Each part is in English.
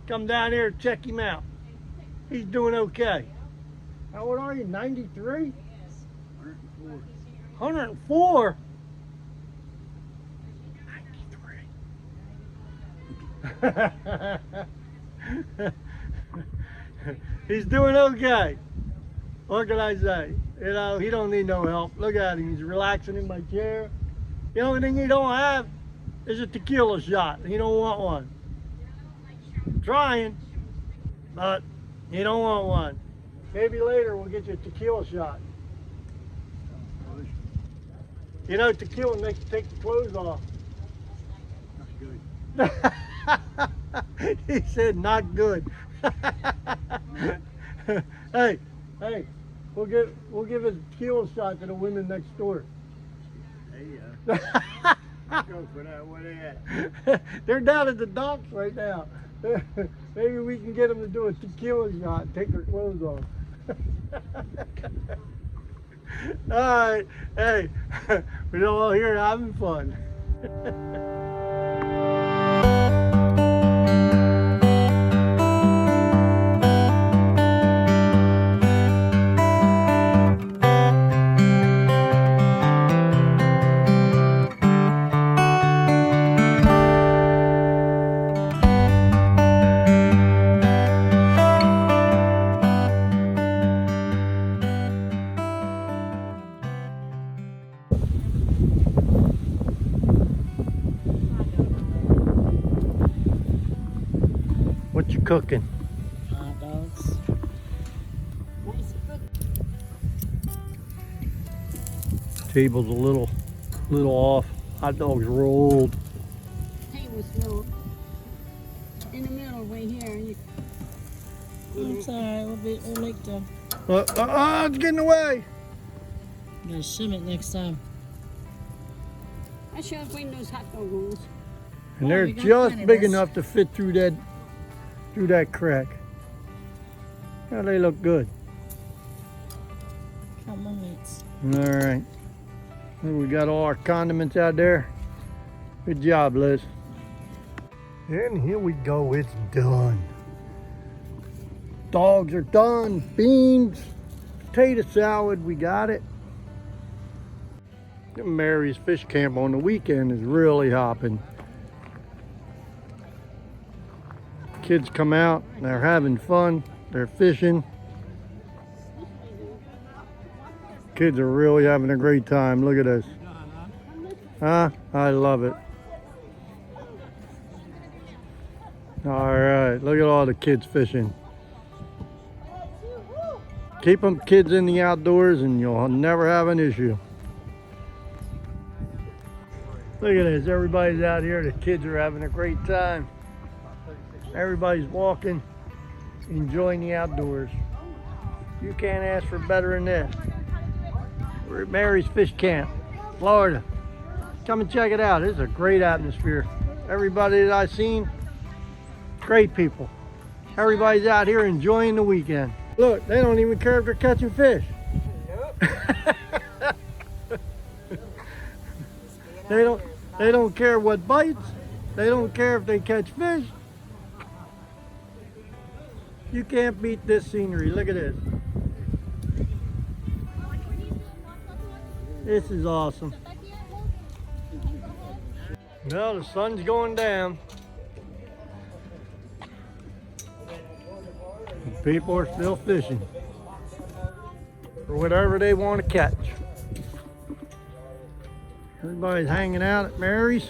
Come down here and check him out. He's doing okay. How old are you? 93? 104. 104. He's doing okay. What can I say? You know, he don't need no help. Look at him. He's relaxing in my chair. The only thing he don't have is a tequila shot. He don't want one. I'm trying, but he don't want one. Maybe later we'll get you a tequila shot. You know, tequila makes you take the clothes off. Not good. He said not good. Hey, we'll give a tequila shot to the women next door. Hey, go for that. Where they at? They're down at the docks right now. Maybe we can get them to do a tequila shot and take their clothes off. All right, hey, we're all here having fun. What you cooking? Hot dogs. Nice cook. Table's a little off. Hot dogs rolled. Table's rolled. In the middle, right here. I'm sorry, we'll make them. It's getting away. I'm gonna shim it next time. I should have bring those hot dog rolls. And they're just big enough to fit through that crack. Yeah, they look good. Count my meats. All right. We got all our condiments out there. Good job, Liz. And here we go. It's done. Dogs are done. Beans, potato salad. We got it. Mary's fish camp on the weekend is really hopping. Kids come out, they're having fun, they're fishing. Kids are really having a great time. Look at this. Huh? I love it. All right, look at all the kids fishing. Keep them kids in the outdoors and you'll never have an issue. Look at this, everybody's out here. The kids are having a great time. Everybody's walking, enjoying the outdoors. You can't ask for better than this. We're at Mary's Fish Camp, Florida. Come and check it out. It's a great atmosphere. Everybody that I've seen, great people. Everybody's out here enjoying the weekend. Look, they don't even care if they're catching fish. They don't care what bites. They don't care if they catch fish. You can't beat this scenery. Look at this. This is awesome. Well, the sun's going down. People are still fishing for whatever they want to catch. Everybody's hanging out at Mary's.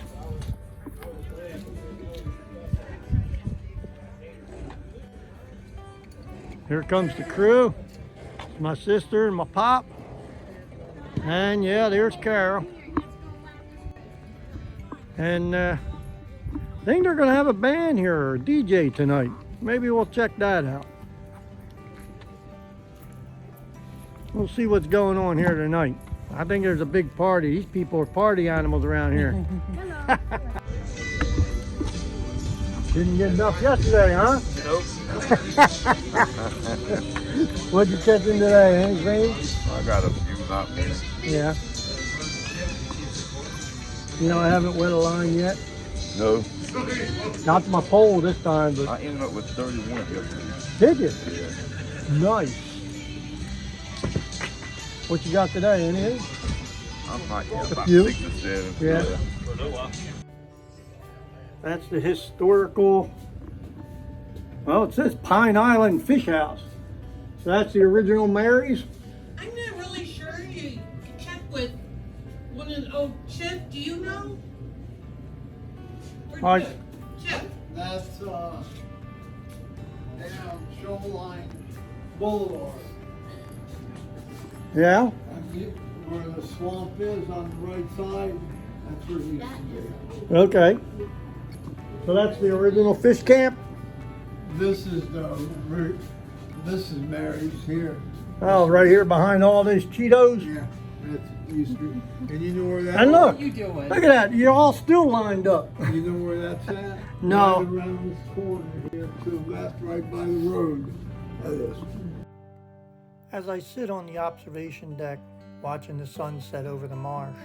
Here comes the crew. It's my sister and my pop. And yeah, there's Carol. And I think they're gonna have a band here or a DJ tonight. Maybe we'll check that out. We'll see what's going on here tonight. I think there's a big party. These people are party animals around here. Didn't get enough yesterday, huh? Nope. What'd you catch in today? Anything? I got a few, not many. Yeah. You know, I haven't wet a line yet. No. Got my pole this time, but I ended up with 31 yesterday. did you? Yeah. Nice. What you got today? Anything? I'm not here about few? 6 or 7. Yeah. That's the historical, well, it says Pine Island Fish House. So that's the original Mary's. I'm not really sure. You check with one of the old chefs. Do you know? All right. Chef. That's down Shoreline Boulevard. Yeah? Where the swamp is on the right side, that's where he used to be. Okay. So that's the original fish camp? This is this is Mary's here. Oh, right here behind all these Cheetos? Yeah, that's used to be. And you know where that And look, You doing? look at that. You're all still lined up. You know where that's at? No. Right around this corner here to the left, right by the road. That is. As I sit on the observation deck watching the sunset over the marsh,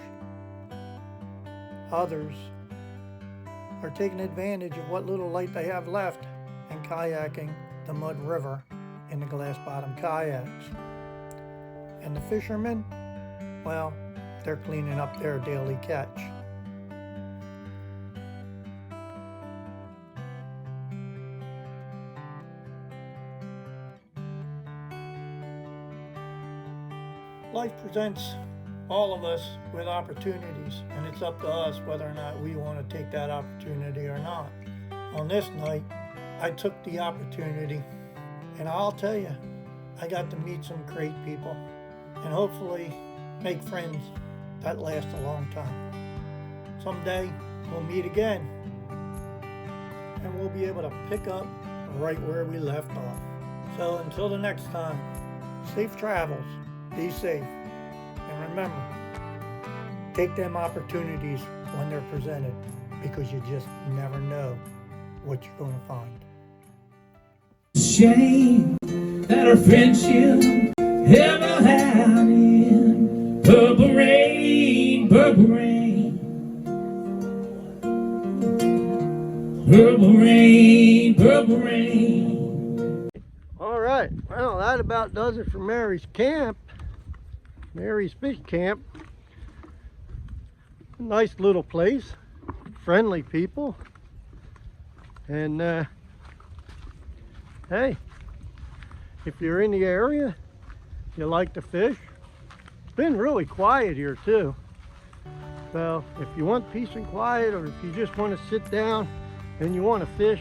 others are taking advantage of what little light they have left and kayaking the mud river in the glass bottom kayaks. And the fishermen, well, they're cleaning up their daily catch. Life presents all of us with opportunities, and it's up to us whether or not we want to take that opportunity or not. On this night, I took the opportunity, and I'll tell you, I got to meet some great people and hopefully make friends that last a long time. Someday we'll meet again, and we'll be able to pick up right where we left off. So until the next time, safe travels. Be safe, and remember, take them opportunities when they're presented, because you just never know what you're going to find. Shame that our friendship ever had in purple rain, purple rain, purple rain, purple rain. All right, well, that about does it for Mary's camp. Mary's Fish Camp. Nice little place, friendly people, and hey, if you're in the area, you like to fish. It's been really quiet here too. So if you want peace and quiet, or if you just want to sit down and you want to fish,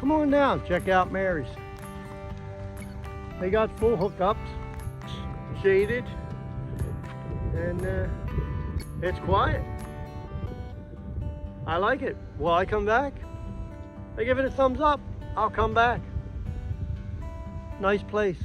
come on down, check out Mary's. They got full hookups, shaded, and it's quiet. I like it. Will I come back? I give it a thumbs up. I'll come back. Nice place.